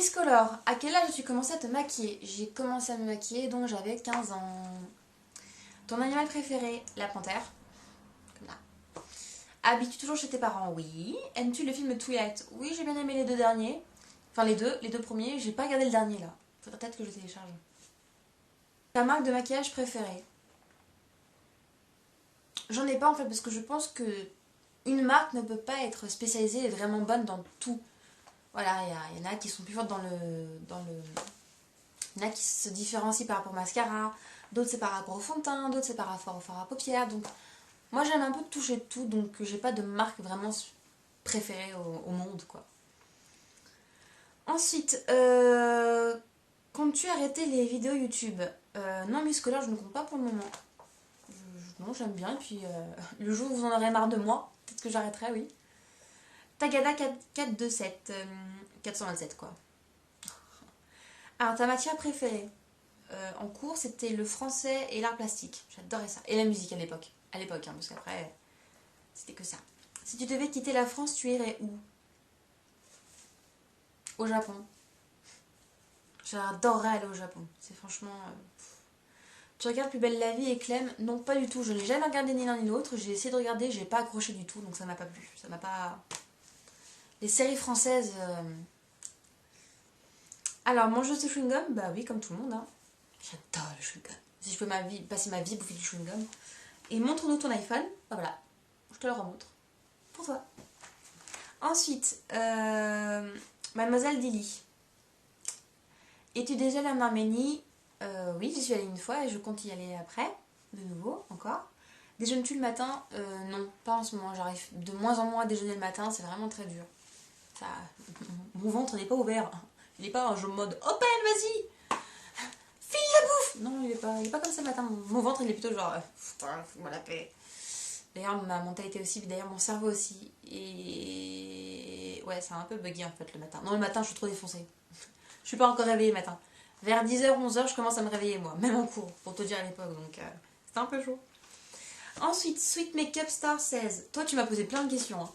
Miss Color, à quel âge as-tu commencé à te maquiller? J'ai commencé à me maquiller donc j'avais 15 ans. Ton animal préféré? La panthère. Comme là. Habites-tu toujours chez tes parents? Oui. Aimes-tu le film Twilight? Oui, j'ai bien aimé les deux derniers. Enfin les deux premiers. J'ai pas regardé le dernier là. Faudrait peut-être que je télécharge. Ta marque de maquillage préférée? J'en ai pas en fait parce que je pense que une marque ne peut pas être spécialisée et vraiment bonne dans tout. Voilà, il y en a qui sont plus fortes il y en a qui se différencient par rapport au mascara, d'autres c'est par rapport au fond de teint, d'autres c'est par rapport au fard à paupières. Donc moi j'aime un peu toucher de tout, donc j'ai pas de marque vraiment préférée au monde quoi. Ensuite, comptes-tu arrêter les vidéos YouTube? Non, mais scolaire je ne compte pas pour le moment. Non, j'aime bien, et puis le jour où vous en aurez marre de moi, peut-être que j'arrêterai, oui. Tagada 427, 427 quoi. Alors ta matière préférée? En cours, c'était le français et l'art plastique. J'adorais ça. Et la musique à l'époque. À l'époque, hein, parce qu'après, c'était que ça. Si tu devais quitter la France, tu irais où? Au Japon. J'adorerais aller au Japon. C'est franchement... Tu regardes Plus belle la vie et Clem? Non, pas du tout. Je n'ai jamais regardé ni l'un ni l'autre. J'ai essayé de regarder, j'ai pas accroché du tout, donc ça m'a pas plu. Ça m'a pas... Les séries françaises... Alors, mangeuse de chewing-gum? Bah oui, comme tout le monde, hein. J'adore le chewing-gum. Si je peux passer ma vie à bouffer du chewing-gum. Et montre-nous ton iPhone. Ah, voilà, je te le remontre. Pour toi. Ensuite, Mademoiselle Dili. Es-tu déjà allée en Arménie? Oui, j'y suis allée une fois et je compte y aller après. De nouveau, encore. Déjeunes-tu le matin? Non, pas en ce moment. J'arrive de moins en moins à déjeuner le matin. C'est vraiment très dur. Ça, mon ventre n'est pas ouvert. Il n'est pas en mode open, vas-y! File la bouffe! Non, il est pas comme ça le matin. Mon ventre, il est plutôt genre, putain, fous-moi la paix. D'ailleurs, ma mentalité aussi, d'ailleurs, mon cerveau aussi. Et ouais, c'est un peu buggy en fait le matin. Non, le matin, je suis trop défoncée. Je suis pas encore réveillée le matin. Vers 10h, 11h, je commence à me réveiller moi, même en cours, pour te dire à l'époque. Donc, c'était un peu chaud. Ensuite, Sweet Makeup Star 16. Toi, tu m'as posé plein de questions. Hein.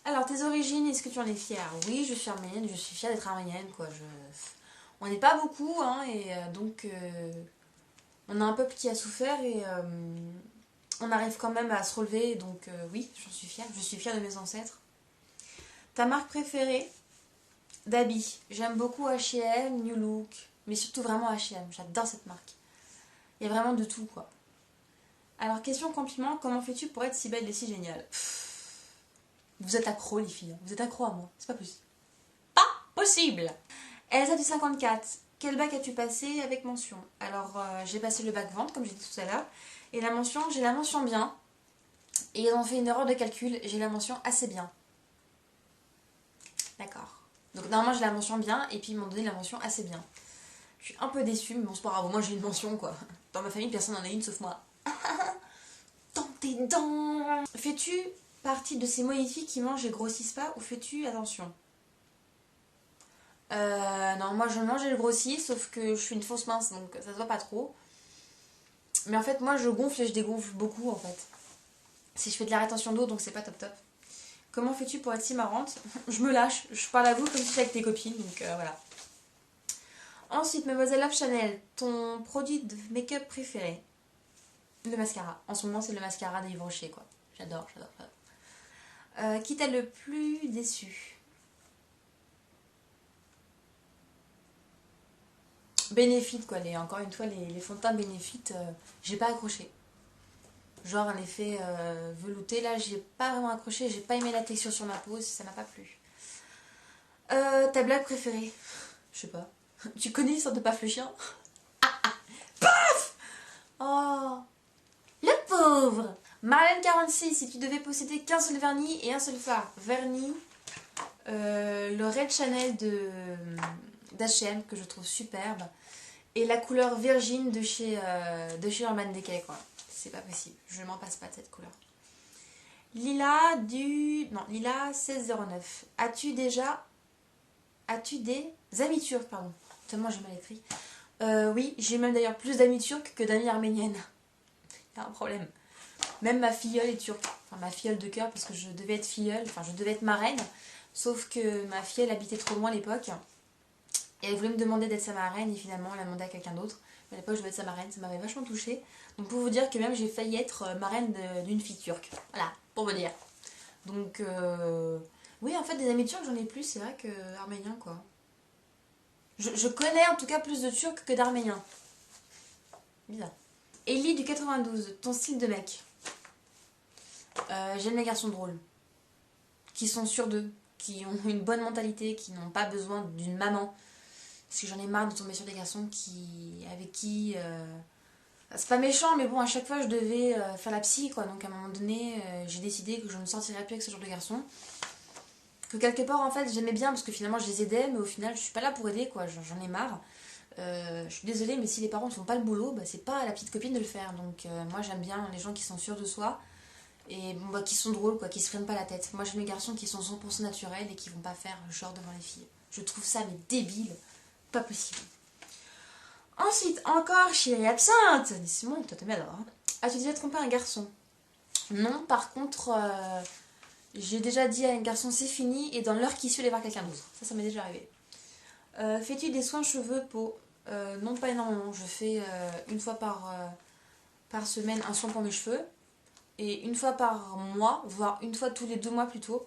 Alors, tes origines, est-ce que tu en es fière? Oui, je suis arménienne, je suis fière d'être arménienne, quoi. On n'est pas beaucoup, hein, et donc, on a un peuple qui a souffert et on arrive quand même à se relever, donc oui, j'en suis fière. Je suis fière de mes ancêtres. Ta marque préférée d'habits? J'aime beaucoup H&M, New Look, mais surtout vraiment H&M. J'adore cette marque. Il y a vraiment de tout, quoi. Alors, question compliment, comment fais-tu pour être si belle et si géniale? Vous êtes accro, les filles. Vous êtes accro à moi. C'est pas possible. Pas possible! Elsa du 54. Quel bac as-tu passé avec mention? Alors, j'ai passé le bac vente, comme j'ai dit tout à l'heure. Et la mention, j'ai la mention bien. Et ils ont fait une erreur de calcul. J'ai la mention assez bien. D'accord. Donc, normalement, j'ai la mention bien. Et puis, ils m'ont donné la mention assez bien. Je suis un peu déçue, mais bon, c'est pas grave. Moi, j'ai une mention, quoi. Dans ma famille, personne n'en a une sauf moi. Dans tes dents! Fais-tu partie de ces mollifies qui mangent et grossissent pas? Ou fais-tu attention? Non, moi je mange et je grossis, sauf que je suis une fausse mince, donc ça se voit pas trop. Mais en fait, moi je gonfle et je dégonfle beaucoup en fait. Si je fais de la rétention d'eau, donc c'est pas top top. Comment fais-tu pour être si marrante? Je me lâche, je parle à vous comme si j'étais avec tes copines, donc voilà. Ensuite, Mademoiselle Love Chanel, ton produit de make-up préféré? Le mascara. En ce moment, c'est le mascara d'Yves Rocher, quoi. J'adore, j'adore, j'adore. Qui t'a le plus déçu? Benefit, quoi. Encore une fois, les fonds de teint Benefit, j'ai pas accroché. Genre un effet velouté, là, j'ai pas vraiment accroché. J'ai pas aimé la texture sur ma peau, ça m'a pas plu. Ta blague préférée? Je sais pas. Tu connais l'histoire de Paf le chien? Paf! Oh, le pauvre! Marlène 46, si tu devais posséder qu'un seul vernis et un seul fard. Vernis, le Red Chanel d'H&M que je trouve superbe. Et la couleur Virgin de chez Urban Decay, quoi. C'est pas possible, je m'en passe pas de cette couleur. Lila Lila 1609. As-tu des amis turcs, pardon. Tellement j'ai mal écrit. Oui, j'ai même d'ailleurs plus d'amis turcs que d'amis arméniennes. Il y a un problème. Même ma filleule est turque. Enfin, ma filleule de cœur, parce que je devais être filleule, enfin, je devais être marraine. Sauf que ma filleule habitait trop loin à l'époque. Et elle voulait me demander d'être sa marraine et finalement elle a demandé à quelqu'un d'autre. Mais à l'époque je voulais être sa marraine, ça m'avait vachement touchée. Donc pour vous dire que même j'ai failli être marraine d'une fille turque. Voilà, pour vous dire. Donc oui en fait des amis turcs j'en ai plus, c'est vrai que arméniens quoi. Je connais en tout cas plus de turcs que d'arméniens. Bizarre. Ellie du 92, ton style de mec. J'aime les garçons drôles. Qui sont sûrs d'eux. Qui ont une bonne mentalité. Qui n'ont pas besoin d'une maman. Parce que j'en ai marre de tomber sur des garçons avec qui... c'est pas méchant, mais bon, à chaque fois je devais faire la psy, quoi. Donc à un moment donné, j'ai décidé que je ne sortirais plus avec ce genre de garçon. Que quelque part, en fait, j'aimais bien parce que finalement je les aidais, mais au final, je suis pas là pour aider, quoi. J'en ai marre. Je suis désolée, mais si les parents ne font pas le boulot, bah, c'est pas à la petite copine de le faire. Donc moi j'aime bien les gens qui sont sûrs de soi et bon, bah, qui sont drôles, quoi, qui se prennent pas la tête. Moi j'aime les garçons qui sont 100% naturels et qui vont pas faire genre devant les filles. Je trouve ça mais débile, pas possible. Ensuite, encore chérie absente. Simon, toi t'aimes alors. Hein. As-tu déjà trompé un garçon? Non, par contre, j'ai déjà dit à un garçon c'est fini et dans l'heure qui suit aller voir quelqu'un d'autre. Ça m'est déjà arrivé. Fais-tu des soins cheveux, peau? Non, pas énormément. Je fais une fois par semaine un soin pour mes cheveux. Et une fois par mois, voire une fois tous les 2 mois plutôt,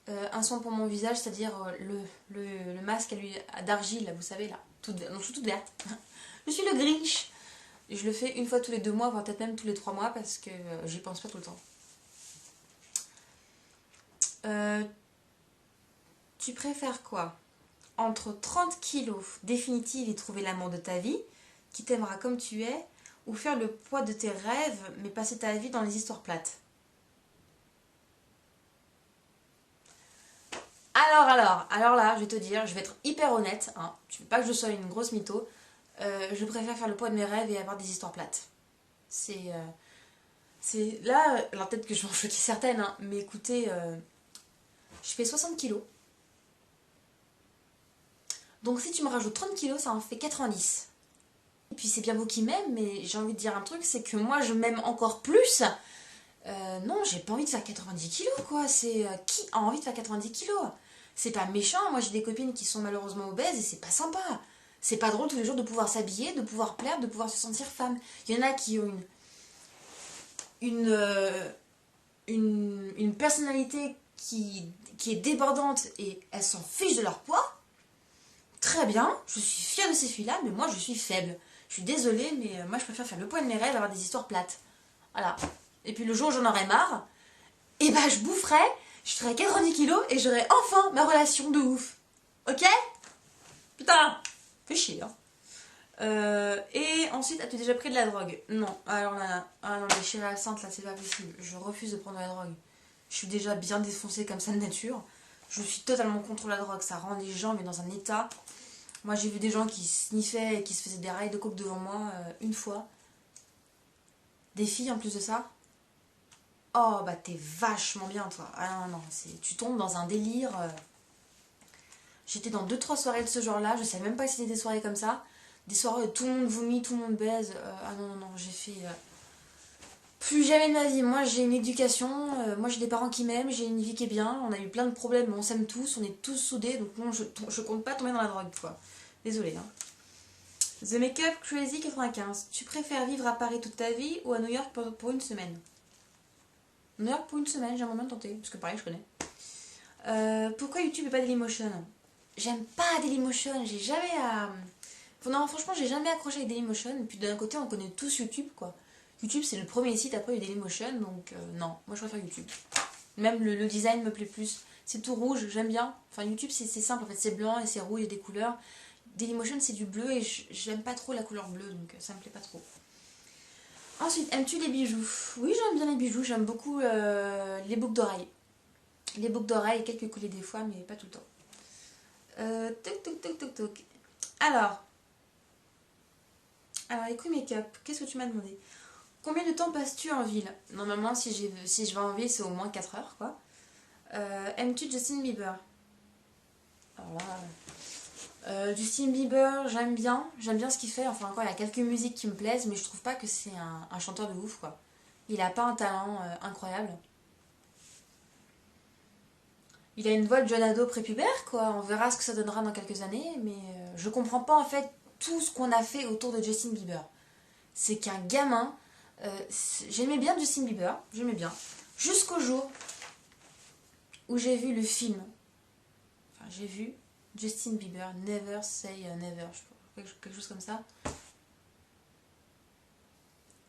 un soin pour mon visage, c'est-à-dire le masque d'argile, là, vous savez, là. Non, je suis toute verte. Je suis le Grinch. Et je le fais une fois tous les 2 mois, voire peut-être même tous les 3 mois, parce que j'y pense pas tout le temps. Tu préfères quoi? Entre 30 kilos définitive et trouver l'amour de ta vie, qui t'aimera comme tu es, ou faire le poids de tes rêves, mais passer ta vie dans les histoires plates? Alors là, je vais te dire, je vais être hyper honnête, hein, tu veux pas que je sois une grosse mytho, je préfère faire le poids de mes rêves et avoir des histoires plates. C'est là, alors peut-être que je vais en choquer certaines, hein, mais écoutez, je fais 60 kilos, donc si tu me rajoutes 30 kilos, ça en fait 90. Et puis c'est bien vous qui m'aimez, mais j'ai envie de dire un truc, c'est que moi je m'aime encore plus. Non, j'ai pas envie de faire 90 kilos, quoi. C'est qui a envie de faire 90 kilos? C'est pas méchant. Moi, j'ai des copines qui sont malheureusement obèses et c'est pas sympa. C'est pas drôle tous les jours de pouvoir s'habiller, de pouvoir plaire, de pouvoir se sentir femme. Il y en a qui ont une, euh, une personnalité qui est débordante et elles s'en fichent de leur poids. Très bien, je suis fière de ces filles-là, mais moi je suis faible. Je suis désolée, mais moi je préfère faire le poids de mes rêves, avoir des histoires plates. Voilà. Et puis le jour où j'en aurai marre, et bah je boufferai, je ferai 90 kilos et j'aurai enfin ma relation de ouf. Ok? Putain, fais chier, hein. Et ensuite, as-tu déjà pris de la drogue? Non. Alors là, ah non, mais chérie absente, là, c'est pas possible. Je refuse de prendre de la drogue. Je suis déjà bien défoncée comme ça de nature. Je suis totalement contre la drogue. Ça rend les gens mais dans un état. Moi, j'ai vu des gens qui sniffaient et qui se faisaient des rails de coke devant moi une fois. Des filles en plus de ça. Oh, bah t'es vachement bien, toi. Ah non, non, tu tombes dans un délire. J'étais dans 2-3 soirées de ce genre-là. Je savais même pas que c'était des soirées comme ça. Des soirées où tout le monde vomit, tout le monde baise. Ah non, non, non, j'ai fait... plus jamais de ma vie. Moi, j'ai une éducation. Moi, j'ai des parents qui m'aiment. J'ai une vie qui est bien. On a eu plein de problèmes, mais on s'aime tous. On est tous soudés. Donc non, je compte pas tomber dans la drogue, quoi. Désolée, hein. The Makeup Crazy 95. Tu préfères vivre à Paris toute ta vie ou à New York pour une semaine? New York pour une semaine, j'aimerais bien tenter. Parce que pareil, je connais. Pourquoi YouTube et pas Dailymotion? J'aime pas Dailymotion. J'ai jamais à... Non, franchement, j'ai jamais accroché avec Dailymotion. Et puis d'un côté, on connaît tous YouTube, quoi. YouTube, c'est le premier site, après il y a Dailymotion. Donc non, moi je préfère YouTube. Même le design me plaît plus. C'est tout rouge, j'aime bien. Enfin, YouTube, c'est simple. En fait, c'est blanc et c'est rouge et des couleurs. Dailymotion, c'est du bleu et j'aime pas trop la couleur bleue. Donc ça me plaît pas trop. Ensuite, aimes-tu les bijoux? Oui, j'aime bien les bijoux. J'aime beaucoup les boucles d'oreilles. Les boucles d'oreilles, quelques coulées des fois, mais pas tout le temps. Toc, toc, toc, toc, toc. Alors, écoute make-up, qu'est-ce que tu m'as demandé? Combien de temps passes-tu en ville? Normalement, si je vais en ville, c'est au moins 4 heures, quoi. Aimes-tu Justin Bieber? Alors là, Justin Bieber, j'aime bien. J'aime bien ce qu'il fait. Enfin, encore, il y a quelques musiques qui me plaisent, mais je trouve pas que c'est un chanteur de ouf, quoi. Il a pas un talent incroyable. Il a une voix de jeune ado prépubère, quoi. On verra ce que ça donnera dans quelques années, mais je comprends pas en fait tout ce qu'on a fait autour de Justin Bieber. C'est qu'un gamin. J'aimais bien Justin Bieber, j'aimais bien. Jusqu'au jour où j'ai vu le film. Enfin, j'ai vu Justin Bieber, Never Say Never, je sais pas, quelque chose comme ça.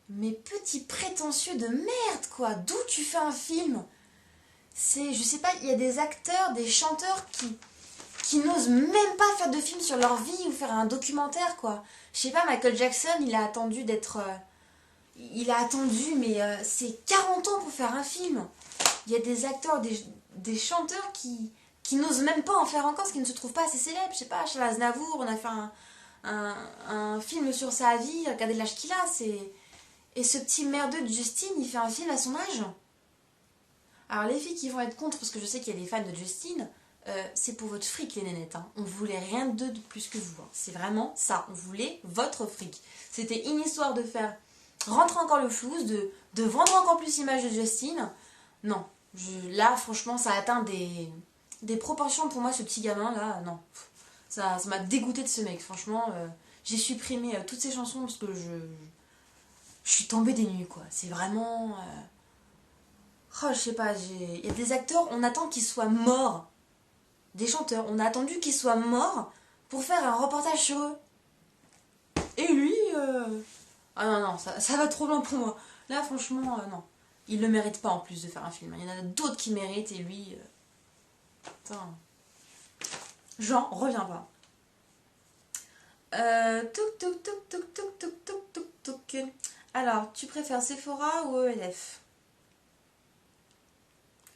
Mais petit prétentieux de merde, quoi. D'où tu fais un film? Je sais pas, il y a des acteurs, des chanteurs qui n'osent même pas faire de film sur leur vie ou faire un documentaire, quoi. Je sais pas, Michael Jackson, il a attendu d'être... il a attendu, mais c'est 40 ans pour faire un film. Il y a des acteurs, des chanteurs qui n'osent même pas en faire encore parce qu'ils ne se trouvent pas assez célèbres. Je sais pas, Charles Aznavour, on a fait un film sur sa vie, regardez l'âge qu'il a, c'est... Et ce petit merdeux de Justin, il fait un film à son âge. Alors les filles qui vont être contre, parce que je sais qu'il y a des fans de Justin, c'est pour votre fric les nénettes. Hein. On voulait rien de plus que vous. Hein. C'est vraiment ça, on voulait votre fric. C'était une histoire de faire rentrer encore le flouze, de vendre encore plus l'image de Justin. Non, là franchement ça atteint des proportions pour moi ce petit gamin là, non. Ça m'a dégoûté de ce mec, franchement. J'ai supprimé toutes ces chansons parce que je suis tombée des nues quoi. C'est vraiment... Oh, je sais pas, il y a des acteurs, on attend qu'ils soient morts. Des chanteurs, on a attendu qu'ils soient morts pour faire un reportage sur eux. Et lui, ah non, non, ça va trop loin pour moi. Là, franchement, non. Il le mérite pas en plus de faire un film. Il y en a d'autres qui méritent et lui... Putain. J'en reviens pas. Touk touk touk touk touk touk touk touk touk. Alors, tu préfères Sephora ou ELF?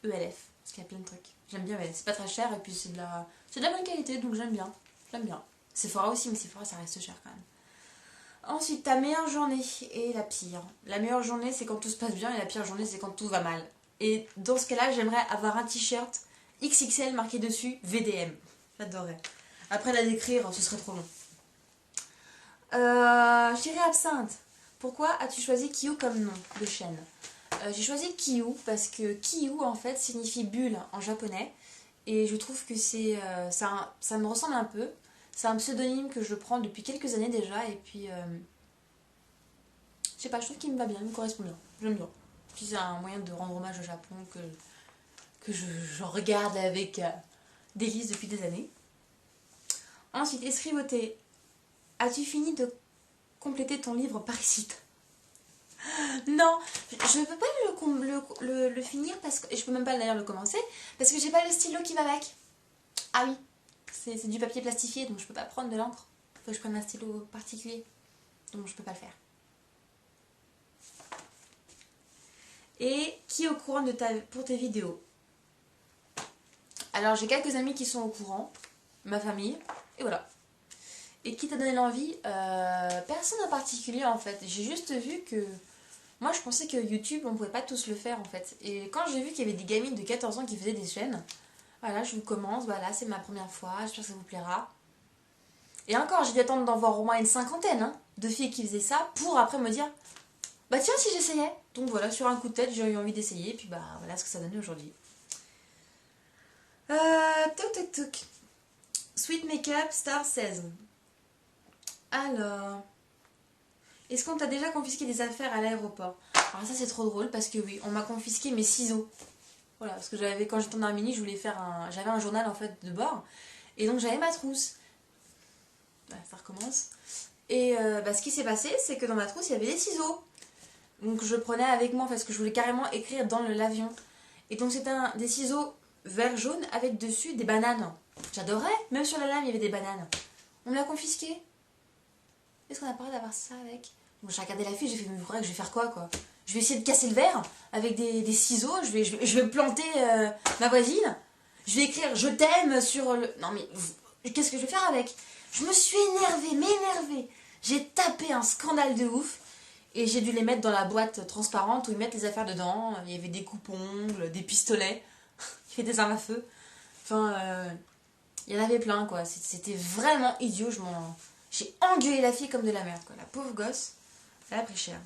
ELF, parce qu'il y a plein de trucs. J'aime bien ELF, c'est pas très cher et puis c'est de la bonne qualité donc j'aime bien. J'aime bien. Sephora aussi, mais Sephora ça reste cher quand même. Ensuite, ta meilleure journée et la pire. La meilleure journée c'est quand tout se passe bien et la pire journée c'est quand tout va mal. Et dans ce cas-là, j'aimerais avoir un t-shirt XXL marqué dessus VDM. J'adorerais. Après la décrire, ce serait trop long. Je dirais absinthe. Pourquoi as-tu choisi Kiyu comme nom de chaîne? J'ai choisi Kiyu parce que Kiyu en fait signifie bulle en japonais et je trouve que ça me ressemble un peu. C'est un pseudonyme que je prends depuis quelques années déjà et puis je sais pas, je trouve qu'il me va bien, il me correspond bien, j'aime bien. Puis c'est un moyen de rendre hommage au Japon que je regarde avec délice depuis des années. Ensuite, escrivoté, as-tu fini de compléter ton livre par ici? Non, je ne peux pas le finir parce que... Et je peux même pas d'ailleurs le commencer parce que j'ai pas le stylo qui va avec. Ah oui, c'est du papier plastifié donc je peux pas prendre de l'encre. Faut que je prenne un stylo particulier. Donc je peux pas le faire. Et qui est au courant pour tes vidéos? Alors j'ai quelques amis qui sont au courant, ma famille, et voilà. Et qui t'a donné l'envie? Personne en particulier en fait. J'ai juste vu que... Moi je pensais que YouTube on pouvait pas tous le faire en fait. Et quand j'ai vu qu'il y avait des gamines de 14 ans qui faisaient des chaînes, voilà je vous commence, voilà c'est ma première fois, j'espère que ça vous plaira. Et encore j'ai dû attendre d'en voir au moins une cinquantaine hein, de filles qui faisaient ça pour après me dire bah tiens si j'essayais. Donc voilà sur un coup de tête j'ai eu envie d'essayer et puis bah voilà ce que ça donnait aujourd'hui. Toc toc toc. Sweet Makeup Star 16. Alors... Est-ce qu'on t'a déjà confisqué des affaires à l'aéroport? Alors ça c'est trop drôle parce que oui, on m'a confisqué mes ciseaux. Voilà, parce que quand j'étais en Arménie, je voulais j'avais un journal en fait de bord. Et donc j'avais ma trousse. Voilà, ça recommence. Et ce qui s'est passé, c'est que dans ma trousse, il y avait des ciseaux. Donc je prenais avec moi parce que je voulais carrément écrire dans l'avion. Et donc c'était des ciseaux vert jaune avec dessus des bananes. J'adorais, même sur la lame il y avait des bananes. On me l'a confisqué. Est-ce qu'on a parlé d'avoir ça avec? Bon, j'ai regardé la fille, j'ai fait, mais vrai que je vais faire quoi? Je vais essayer de casser le verre avec des ciseaux, je vais planter ma voisine, je vais écrire je t'aime sur le... Non mais, qu'est-ce que je vais faire avec? Je me suis énervée, j'ai tapé un scandale de ouf, et j'ai dû les mettre dans la boîte transparente où ils mettent les affaires dedans, il y avait des coupes-ongles, des pistolets, il y avait des armes à feu, enfin, il y en avait plein quoi, c'était vraiment idiot, j'ai engueulé la fille comme de la merde quoi, la pauvre gosse. Ça a pris cher.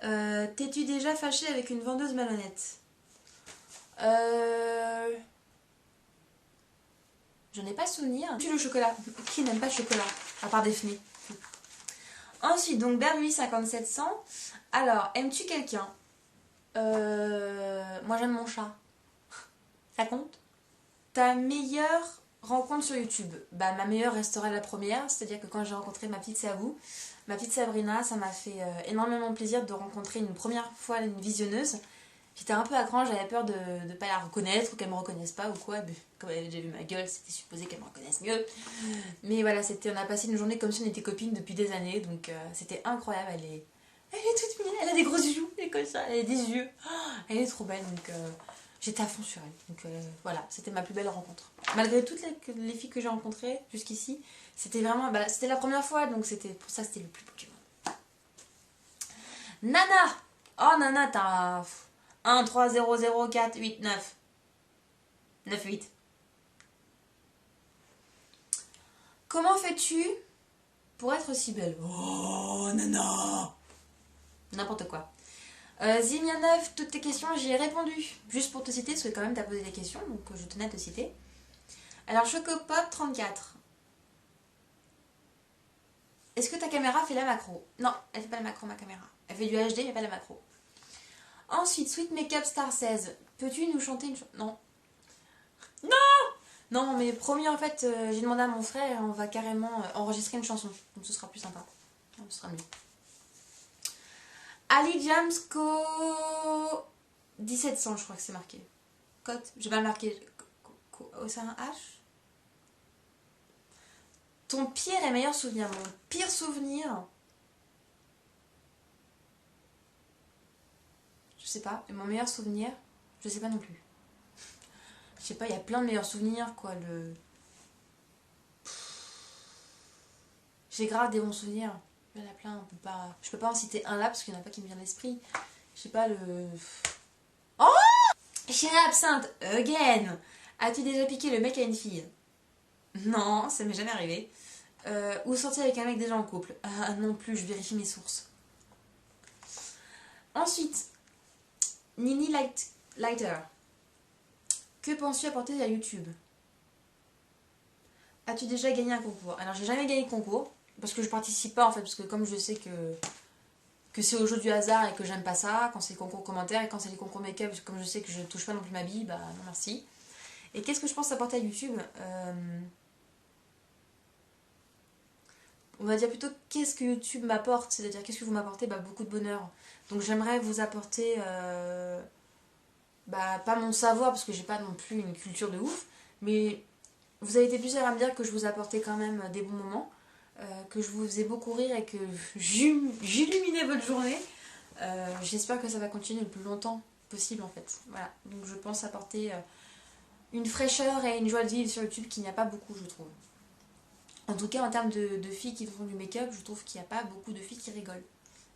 T'es-tu déjà fâchée avec une vendeuse malhonnête? J'en ai pas souvenir. Tu le chocolat. Qui n'aime pas le chocolat? À part Daphné. Ensuite, donc Berbuis 5700. Alors, aimes-tu quelqu'un? Moi j'aime mon chat. Ça compte? Ta meilleure rencontre sur YouTube? Bah ma meilleure restera la première, c'est-à-dire que quand j'ai rencontré ma petite Sabou, ma petite Sabrina, ça m'a fait énormément plaisir de rencontrer une première fois une visionneuse. J'étais un peu à cran, j'avais peur de ne pas la reconnaître ou qu'elle me reconnaisse pas ou quoi. Mais comme elle avait déjà vu ma gueule, c'était supposé qu'elle me reconnaisse mieux. Mais voilà, on a passé une journée comme si on était copines depuis des années, donc c'était incroyable. Elle est toute mignonne, elle a des grosses joues, elle est comme ça, elle a des yeux. Oh, elle est trop belle, donc j'étais à fond sur elle. Donc voilà, c'était ma plus belle rencontre. Malgré toutes les filles que j'ai rencontrées jusqu'ici, c'était vraiment, c'était la première fois, donc pour ça c'était le plus beau du monde. Nana! Oh Nana, t'as 1, 3, 0, 0, 4, 8, 9. 9, 8. Comment fais-tu pour être si belle? Oh Nana! N'importe quoi. Zimianov, toutes tes questions, j'y ai répondu. Juste pour te citer, parce que quand même t'as posé des questions, donc je tenais à te citer. Alors, Chocopop 34. Est-ce que ta caméra fait la macro? Non, elle fait pas la macro, ma caméra. Elle fait du HD, mais pas la macro. Ensuite, Sweet Makeup Star 16. Peux-tu nous chanter une chanson? Non. Non! Non, mais promis, en fait, j'ai demandé à mon frère et on va carrément enregistrer une chanson. Donc ce sera plus sympa. Ce sera mieux. Ali Jamsko 1700, je crois que c'est marqué. Cote, j'ai pas marqué. C'est un H? Ton pire et meilleur souvenir? Mon pire souvenir, je sais pas. Et mon meilleur souvenir, je sais pas non plus. Je sais pas, il y a plein de meilleurs souvenirs, quoi. J'ai grave des bons souvenirs. Il y en a plein, je peux pas en citer un là parce qu'il n'y en a pas qui me vient à l'esprit. Je sais pas, Oh! Chérie Absinthe, again! As-tu déjà piqué le mec à une fille? Non, ça m'est jamais arrivé. Ou sortir avec un mec déjà en couple? Ah non plus, je vérifie mes sources. Ensuite, Nini Lighter. Que penses-tu apporter à YouTube? As-tu déjà gagné un concours? Alors j'ai jamais gagné de concours, parce que je participe pas en fait, parce que comme je sais que c'est au jeu du hasard et que j'aime pas ça, quand c'est les concours commentaires et quand c'est les concours make-up, comme je sais que je touche pas non plus ma bille, bah non merci. Et qu'est-ce que je pense apporter à YouTube? On va dire plutôt qu'est-ce que YouTube m'apporte, c'est-à-dire qu'est-ce que vous m'apportez? Bah beaucoup de bonheur. Donc j'aimerais vous apporter, pas mon savoir parce que j'ai pas non plus une culture de ouf, mais vous avez été plusieurs à me dire que je vous apportais quand même des bons moments, que je vous faisais beaucoup rire et que j'illuminais votre journée. J'espère que ça va continuer le plus longtemps possible en fait. Voilà, donc je pense apporter une fraîcheur et une joie de vivre sur YouTube qu'il n'y a pas beaucoup, je trouve. En tout cas, en termes de filles qui font du make-up, je trouve qu'il n'y a pas beaucoup de filles qui rigolent.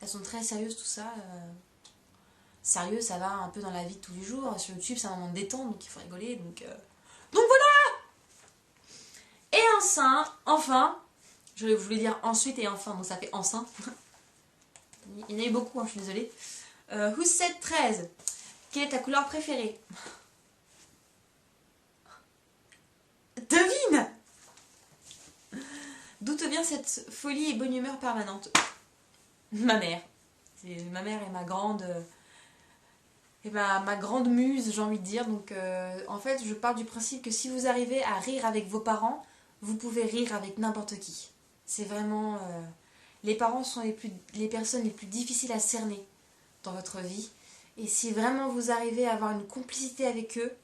Elles sont très sérieuses, tout ça. Sérieux, ça va un peu dans la vie de tous les jours. Sur YouTube, c'est un moment de détente, donc il faut rigoler. Donc voilà! Et enfin, je voulais dire ensuite et enfin, donc ça fait enfin. Il y en a eu beaucoup, hein, je suis désolée. Who's said 13. Quelle est ta couleur préférée? Devine! D'où te vient cette folie et bonne humeur permanente? Ma mère. Ma mère est ma grande... ma grande muse, j'ai envie de dire. Donc en fait, je pars du principe que si vous arrivez à rire avec vos parents, vous pouvez rire avec n'importe qui. C'est vraiment... les parents sont les personnes les plus difficiles à cerner dans votre vie. Et si vraiment vous arrivez à avoir une complicité avec eux,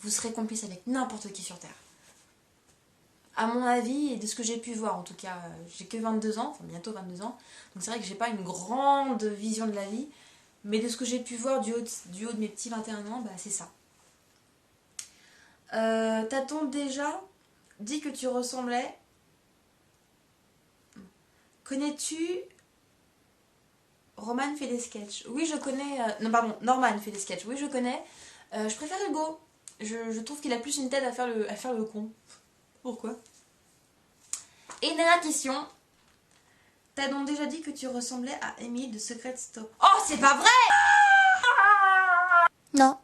vous serez complice avec n'importe qui sur Terre. À mon avis, et de ce que j'ai pu voir, en tout cas, j'ai que 22 ans, enfin bientôt 22 ans, donc c'est vrai que j'ai pas une grande vision de la vie, mais de ce que j'ai pu voir du haut de mes petits 21 ans, c'est ça. T'a-t-on déjà dit que tu ressemblais... Connais-tu... Roman fait des sketchs? Oui, je connais... Non, pardon, Norman fait des sketchs. Oui, je connais. Je préfère Hugo. Je trouve qu'il a plus une tête à faire le con. Pourquoi? Et dernière question. T'as donc déjà dit que tu ressemblais à Amy de Secret Stop? Oh, c'est pas vrai! Non.